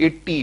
$80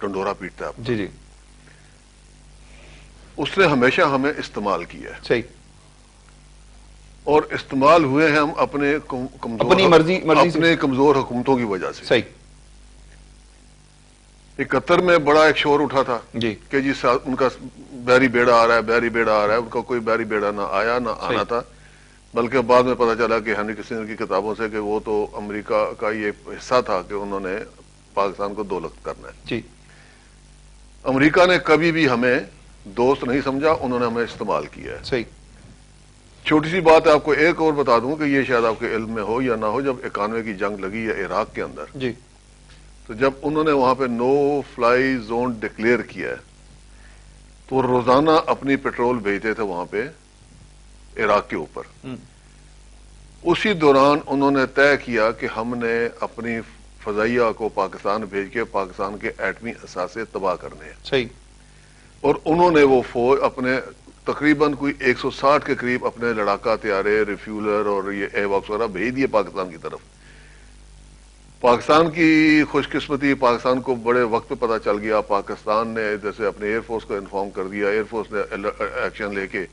ڈنڈورا پیٹتا ہے. جی جی. اس نے ہمیشہ ہمیں استعمال کیا ہے. صحیح. اور استعمال ہوئے ہیں ہم اپنے کمزور حکومتوں کی وجہ سے. صحیح. 71 میں بڑا ایک شور اٹھا تھا جی کہ جی ان کا بحری بیڑا آ رہا ہے، بحری بیڑا آ رہا ہے. ان کا کوئی بحری بیڑا نہ آیا نہ آنا تھا، بلکہ بعد میں پتا چلا کہ ہنری کسنگر کی کتابوں سے کہ وہ تو امریکہ کا یہ حصہ تھا کہ انہوں نے پاکستان کو دولت کرنا ہے. جی. امریکہ نے کبھی بھی ہمیں دوست نہیں سمجھا، انہوں نے ہمیں استعمال کیا ہے. صحیح. چھوٹی سی بات آپ کو ایک اور بتا دوں کہ یہ شاید آپ کے علم میں ہو یا نہ ہو، جب 91 کی جنگ لگی ہے عراق کے اندر، جی، تو جب انہوں نے وہاں پہ نو فلائی زون ڈکلیئر کیا ہے تو روزانہ اپنی پیٹرول بھیجتے تھے وہاں پہ عراق کے اوپر. اسی دوران انہوں نے طے کیا کہ ہم نے اپنی فضائیہ کو پاکستان بھیج کے پاکستان کے ایٹمی اثاثے تباہ کرنے ہیں. صحیح. اور انہوں نے وہ فوج اپنے تقریباً کوئی 160 کے قریب اپنے لڑاکا طیارے، ریفیولر اور یہ اے واکس وغیرہ بھیج دیے پاکستان کی طرف. پاکستان کی خوش قسمتی، پاکستان کو بڑے وقت پہ پتا چل گیا. پاکستان نے جیسے اپنے ایئر فورس کو انفارم کر دیا، ایئر فورس نے ایکشن لے کے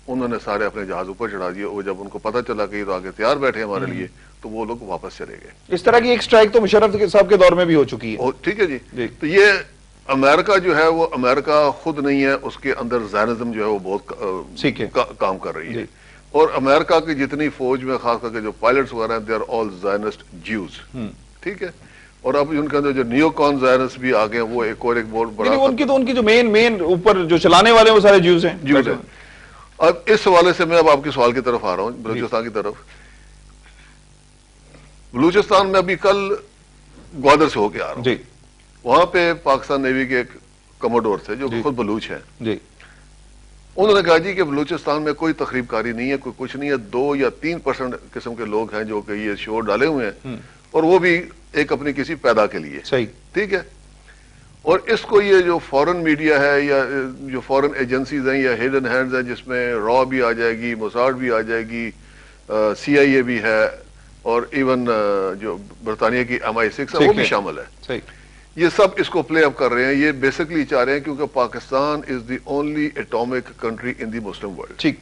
انہوں نے سارے اپنے جہاز اوپر چڑھا دیے. اور جب ان کو پتا چلا کہ یہ تو آگے تیار بیٹھے ہمارے لیے، تو وہ لوگ واپس چلے گئے. اس طرح کی ایک سٹرائک تو مشرف صاحب کے دور میں بھی ہو چکی ہے. ٹھیک ہے جی. تو یہ امریکہ جو ہے وہ امریکہ خود نہیں ہے، اس کے اندر زائنزم جو ہے وہ بہت کام کر رہی ہے. اور امریکہ کی جتنی فوج میں خاص کر کے جو پائلٹس وغیرہ ہیں، دے آر آل زائنسٹ جیوز. ٹھیک ہے. اور اب ان کے اندر جو نیو کون زائنس بھی آ گئے ہیں، وہ ایک بہت بڑا ان کی جو مین اوپر جو چلانے والے وہ سارے جیوز ہیں. اب اس حوالے سے میں اب آپ کے سوال کی طرف آ رہا ہوں، بلوچستان کی طرف. بلوچستان میں ابھی کل گوادر سے ہو کے آ رہا ہوں. وہاں پہ پاکستان نیوی کے ایک کموڈور تھے جو خود بلوچ ہیں. انہوں نے کہا جی کہ بلوچستان میں کوئی تخریب کاری نہیں ہے، کوئی کچھ نہیں ہے. 2 یا 3% قسم کے لوگ ہیں جو کہ یہ شور ڈالے ہوئے ہیں، اور وہ بھی ایک اپنی کسی پیدا کے لیے. صحیح. ٹھیک ہے. اور اس کو یہ جو فورن میڈیا ہے یا جو فورن ایجنسیز ہیں یا ہڈن ہینڈز ہیں، جس میں را بھی آ جائے گی، موساد بھی آ جائے گی، CIA بھی ہے، اور ایون جو برطانیہ کی MI6 ہے وہ بھی شامل ہے. صحیح. یہ سب اس کو پلے اپ کر رہے ہیں. یہ بیسکلی چاہ رہے ہیں کیونکہ Pakistan is the only atomic country in the Muslim world. ٹھیک.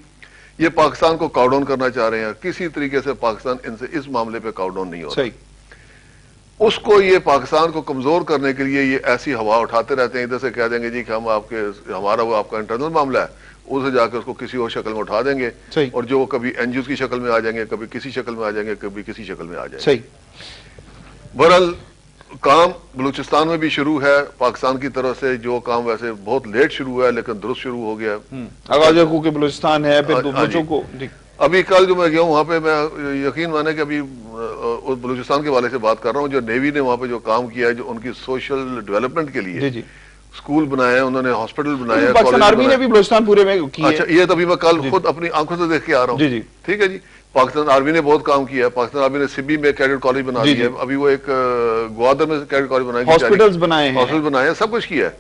یہ پاکستان کو کاؤ ڈاؤن کرنا چاہ رہے ہیں. کسی طریقے سے پاکستان ان سے اس معاملے پہ کاؤ ڈاؤن نہیں ہو رہا. صحیح. اس کو یہ پاکستان کو کمزور کرنے کے لیے یہ ایسی ہوا اٹھاتے رہتے ہیں. ادھر سے کہہ دیں گے جی کہ ہمارا وہ آپ کا انٹرنل معاملہ ہے، اسے جا کے اس کو کسی اور شکل میں اٹھا دیں گے. اور جو کبھی NGOs کی شکل میں آ جائیں گے، کبھی کسی شکل میں آ جائیں گے، کبھی کسی شکل میں آ جائیں گے. صحیح. بہرحال کام بلوچستان میں بھی شروع ہے پاکستان کی طرف سے. جو کام ویسے بہت لیٹ شروع ہوا ہے لیکن درست شروع ہو گیا. آغاز حقوق بلوچستان ہے. پھر بچوں کو ابھی کل جو میں گیا ہوں وہاں پہ، میں یقین مانے کہ ابھی بلوچستان کے والے سے بات کر رہا ہوں. جو نیوی نے وہاں پہ جو کام کیا ہے، جو ان کی سوشل ڈیولپمنٹ کے لیے اسکول بنائے ہیں، انہوں نے ہاسپٹل بنائے ہیں. پاکستان آرمی نے بھی بلوچستان پورے میں کیا. اچھا، یہ تو ابھی میں کل خود اپنی آنکھوں سے دیکھ کے آ رہا ہوں. ٹھیک ہے جی. پاکستان آرمی نے بہت کام کیا ہے. پاکستان آرمی نے سبی میں کیڈٹ کالج بنا دی ہے. ابھی وہ ایک گوادر میں کیڈٹ کالج بنائی، ہاسپٹلز بنائے ہیں، سب کچھ کیا ہے.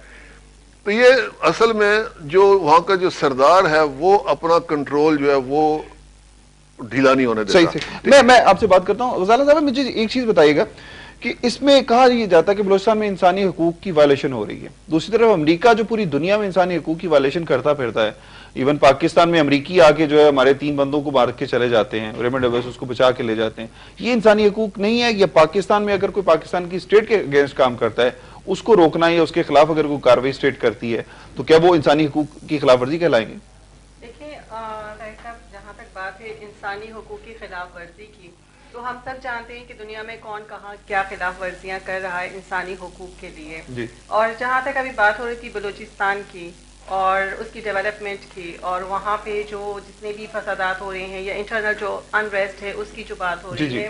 تو یہ اصل میں جو وہاں کا جو سردار ہے وہ اپنا کنٹرول جو ہے وہ ڈھیلا نہیں ہونے دیتا. صحیح. میں آپ سے بات کرتا ہوں. غزالہ صاحب مجھے ایک چیز بتائیے گا کہ اس میں کہا یہ جاتا ہے کہ بلوچستان میں انسانی حقوق کی وائلیشن ہو رہی ہے. دوسری طرف امریکہ جو پوری دنیا میں انسانی حقوق کی وائلیشن کرتا پھرتا ہے. ایون پاکستان میں امریکی آ کے جو ہے ہمارے 3 بندوں کو مار کے چلے جاتے ہیں، ریمنڈ عباس اس کو بچا کے لے جاتے ہیں. یہ انسانی حقوق نہیں ہے؟ یا پاکستان میں اگر کوئی پاکستان کی اسٹیٹ کے اگینسٹ کام کرتا ہے، اس کو روکنا یا اس کے خلاف اگر کوئی کارروائی اسٹیٹ کرتی ہے، تو کیا وہ انسانی حقوق کی خلاف ورزی کہلائیں گے؟ دیکھیں جہاں تک بات ہے انسانی حقوق کی خلاف ورزی کی، تو ہم سب جانتے ہیں کہ دنیا میں کون کہاں کیا خلاف ورزیاں کر رہا ہے انسانی حقوق کے لیے. اور جہاں تک ابھی بات ہو رہی تھی بلوچستان کی اور اس کی ڈیولپمنٹ کی، اور وہاں پہ جو جتنے بھی فسادات ہو رہے ہیں یا انٹرنل جو انریسٹ ہے اس کی جو بات ہو رہی ہے،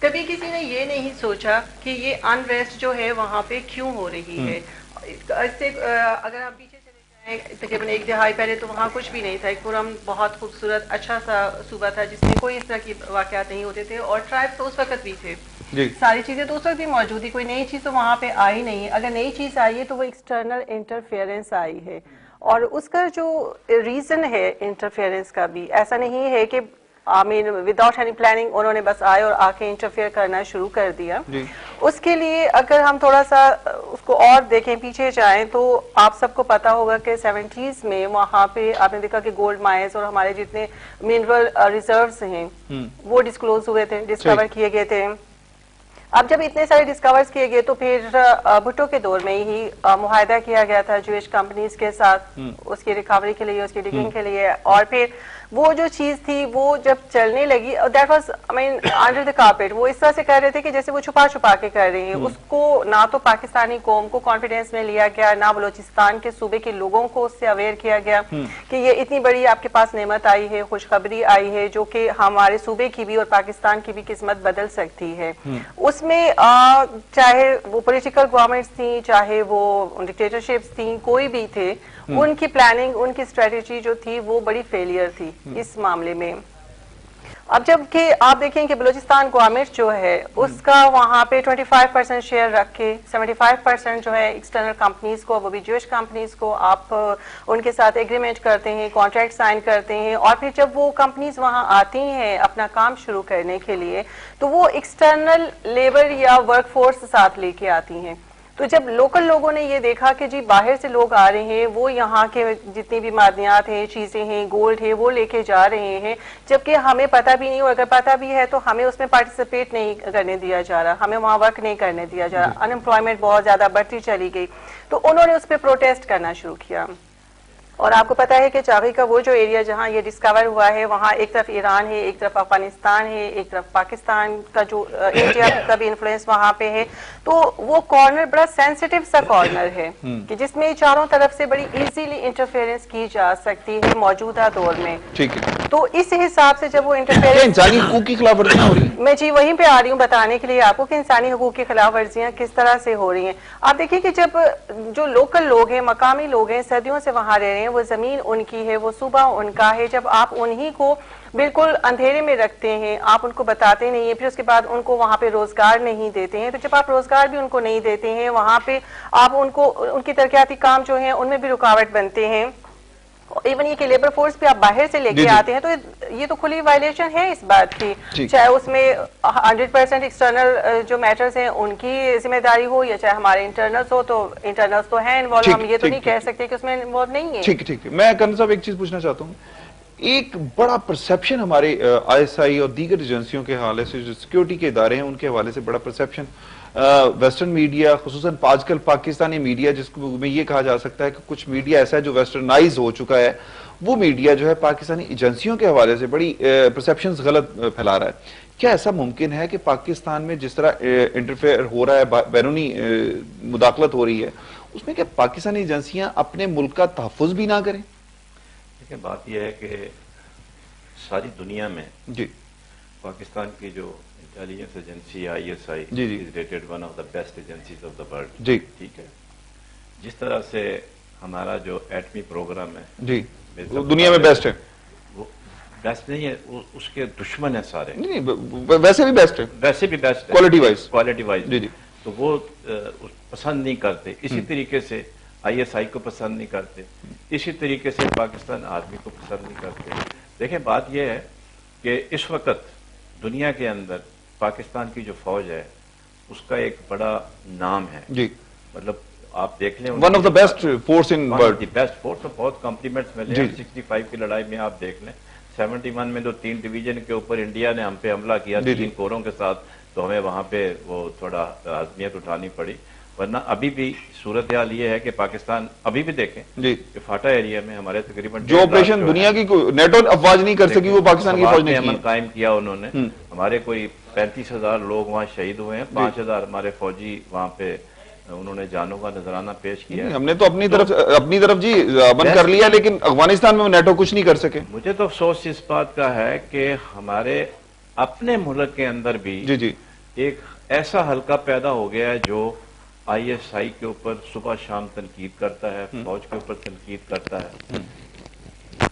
کبھی کسی نے یہ نہیں سوچا کہ یہ انریسٹ جو ہے وہاں پہ کیوں ہو رہی ہے. اس سے اگر آپ پیچھے چلے جائیں تقریباً 1 دہائی پہلے تو وہاں کچھ بھی نہیں تھا. ایک پورا بہت خوبصورت اچھا سا صوبہ تھا جس میں کوئی اس طرح کی واقعات نہیں ہوتے تھے، اور ٹرائب تو اس وقت بھی تھے. ساری چیزیں تو اس وقت بھی موجود تھی. کوئی نئی چیز تو وہاں پہ آئی نہیں. اگر نئی چیز آئی ہے تو وہ ایکسٹرنل انٹرفیئرنس آئی ہے. اور اس کا جو ریزن ہے انٹرفیئرنس کا بھی ایسا نہیں ہے کہ وداؤٹ اینی پلاننگ انہوں نے بس آئے اور آ کے انٹرفیئر کرنا شروع کر دیا. اس کے لیے اگر ہم تھوڑا سا اس کو اور دیکھیں پیچھے جائیں تو آپ سب کو پتا ہوگا کہ 70s میں وہاں پہ آپ نے دیکھا کہ گولڈ مائنز اور ہمارے جتنے منرل ریزروز ہیں وہ ڈسکلوز ہوئے تھے, ڈسکور کیے گئے تھے. اب جب اتنے سارے ڈسکورز کیے گئے تو پھر بھٹو کے دور میں ہی معاہدہ کیا گیا تھا جوئش کمپنیز کے ساتھ اس کی ریکوری کے لیے, اس کی ڈگنگ کے لیے. اور پھر وہ جو چیز تھی وہ جب چلنے لگی, that was under the carpet, وہ اس طرح سے کر رہے تھے کہ جیسے وہ چھپا چھپا کے کر رہے ہیں. اس کو نہ تو پاکستانی قوم کو کانفیڈینس میں لیا گیا, نہ بلوچستان کے صوبے کے لوگوں کو اس سے اویئر کیا گیا کہ یہ اتنی بڑی آپ کے پاس نعمت آئی ہے, خوشخبری آئی ہے جو کہ ہمارے صوبے کی بھی اور پاکستان کی بھی قسمت بدل سکتی ہے. اس میں چاہے وہ پولیٹیکل گورنمنٹس تھیں, چاہے وہ ڈکٹیٹرشپس تھیں, کوئی بھی تھے, ان کی پلاننگ, ان کی اسٹریٹجی جو تھی وہ بڑی فیلئر تھی اس معاملے میں. اب جب کہ آپ دیکھیں کہ بلوچستان گورنمنٹ جو ہے اس کا وہاں پہ 25% شیئر رکھ کے 75% جو ہے ایکسٹرنل کمپنیز کو, وہ بھی جوئش کمپنیز کو, آپ ان کے ساتھ ایگریمنٹ کرتے ہیں, کانٹریکٹ سائن کرتے ہیں. اور پھر جب وہ کمپنیز وہاں آتی ہیں اپنا کام شروع کرنے کے لیے تو وہ ایکسٹرنل لیبر یا ورک فورس ساتھ لے کے آتی ہیں. تو جب لوکل لوگوں نے یہ دیکھا کہ جی باہر سے لوگ آ رہے ہیں, وہ یہاں کے جتنی بھی معدنیات ہیں, چیزیں ہیں, گولڈ ہے, وہ لے کے جا رہے ہیں, جبکہ ہمیں پتہ بھی نہیں, اور اگر پتہ بھی ہے تو ہمیں اس میں پارٹیسپیٹ نہیں کرنے دیا جا رہا, ہمیں وہاں ورک نہیں کرنے دیا جا رہا, انمپلائمنٹ بہت زیادہ بڑھتی چلی گئی. تو انہوں نے اس پہ پروٹیسٹ کرنا شروع کیا. اور آپ کو پتا ہے کہ چاغی کا وہ جو ایریا جہاں یہ ڈسکور ہوا ہے وہاں ایک طرف ایران ہے, ایک طرف افغانستان ہے, ایک طرف پاکستان کا جو انڈیا کا بھی انفلوئنس وہاں پہ ہے. تو وہ کارنر بڑا سینسٹیو سا کارنر ہے کہ جس میں چاروں طرف سے بڑی ایزیلی انٹرفیئرنس کی جا سکتی ہے موجودہ دور میں. تو اس حساب سے جب وہ انٹرفیئرنس انسانی حقوق کی خلاف ورزیاں ہو رہی ہیں, میں جی وہیں پہ آ رہی ہوں بتانے کے لیے آپ کو کہ انسانی حقوق کی خلاف ورزیاں کس طرح سے ہو رہی ہیں. آپ دیکھیں کہ جب جو لوکل لوگ ہیں, مقامی لوگ ہیں, صدیوں سے وہاں رہ رہے ہیں, وہ زمین ان کی ہے, وہ صوبہ ان کا ہے, جب آپ انہی کو بالکل اندھیرے میں رکھتے ہیں, آپ ان کو بتاتے نہیں ہیں, پھر اس کے بعد ان کو وہاں پہ روزگار نہیں دیتے ہیں, تو جب آپ روزگار بھی ان کو نہیں دیتے ہیں, وہاں پہ آپ ان کو ان کی ترقیاتی کام جو ہیں ان میں بھی رکاوٹ بنتے ہیں, ایون یہ کہ لیبر فورس بھی آپ باہر سے لے کے آتے ہیں, تو یہ تو کھلی وائلیشن ہے اس بات کی, چاہے اس میں 100% ایکسٹرنل جو میٹرز ہیں ان کی ذمہ داری ہو یا چاہے ہمارے انٹرنلز ہو. تو انٹرنلز تو ہیں انوالو, ہم یہ تو نہیں کہہ سکتے کہ اس میں انوالو نہیں ہے. ٹھیک ہے, میں کرن صاحب ایک چیز پوچھنا چاہتا ہوں. ایک بڑا پرسیپشن ہمارے ISI اور دیگر ایجنسیوں کے حوالے سے, جو سیکیورٹی کے ادارے ہیں ان کے حوالے سے بڑا پرسیپشن ویسٹرن میڈیا, خصوصاً آج کل پاکستانی میڈیا, جس کو میں یہ کہا جا سکتا ہے کہ کچھ میڈیا ایسا ہے جو ویسٹرنائز ہو چکا ہے, وہ میڈیا جو ہے پاکستانی ایجنسیوں کے حوالے سے بڑی پرسیپشنز غلط پھیلا رہا ہے. کیا ایسا ممکن ہے کہ پاکستان میں جس طرح انٹرفیئر ہو رہا ہے, بیرونی مداخلت ہو رہی ہے, اس میں کہ پاکستانی ایجنسیاں اپنے ملک کا تحفظ بھی نہ کریں؟ دیکھیں بات یہ ہے کہ ساری دنیا میں جی پاکستان کی جو intelligence agency ISI is rated one of the best agencies of the world. جی ٹھیک ہے. جس طرح سے ہمارا جو ایٹمی پروگرام ہے جی دنیا میں بیسٹ ہے, وہ بیسٹ نہیں ہے, اس کے دشمن ہیں سارے. نہیں ویسے بھی بیسٹ ہے, ویسے بھی بیسٹ ہے کوالٹی وائز. جی جی. تو وہ پسند نہیں کرتے. اسی طریقے سے ISI کو پسند نہیں کرتے, اسی طریقے سے پاکستان آرمی کو پسند نہیں کرتے. دیکھیں بات یہ ہے کہ اس وقت دنیا کے اندر پاکستان کی جو فوج ہے اس کا ایک بڑا نام ہے. جی مطلب آپ دیکھ لیں, one of the best force in world, best force, بہت کمپلیمنٹس ملے. 65 کی لڑائی میں آپ دیکھ لیں, 71 میں جو 3 ڈویژن کے اوپر انڈیا نے ہم پہ حملہ کیا 3 کوروں کے ساتھ, تو ہمیں وہاں پہ وہ تھوڑا عزمیت اٹھانی پڑی. ورنہ ابھی بھی صورتحال یہ ہے کہ پاکستان ابھی بھی دیکھیں کہ فاٹا ایریا میں ہمارے تقریباً جو آپریشن دنیا کی نیٹو افواج نہیں کر سکی وہ پاکستان کی فوج نے امن قائم کیا. انہوں نے ہمارے کوئی 35,000 لوگ وہاں شہید ہوئے ہیں, 5,000 ہمارے فوجی وہاں پہ انہوں نے جانوں کا نذرانہ پیش کیا. ہم نے تو اپنی طرف جی امن کر لیا, لیکن افغانستان میں نیٹو کچھ نہیں کر سکے. مجھے تو افسوس اس بات کا ہے کہ ہمارے اپنے ملک کے اندر بھی ایک ایسا حلقہ پیدا ہو گیا ہے جو ISI کے اوپر صبح شام تنقید کرتا ہے, فوج کے اوپر تنقید کرتا ہے.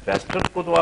ویسٹرن کو تو آپ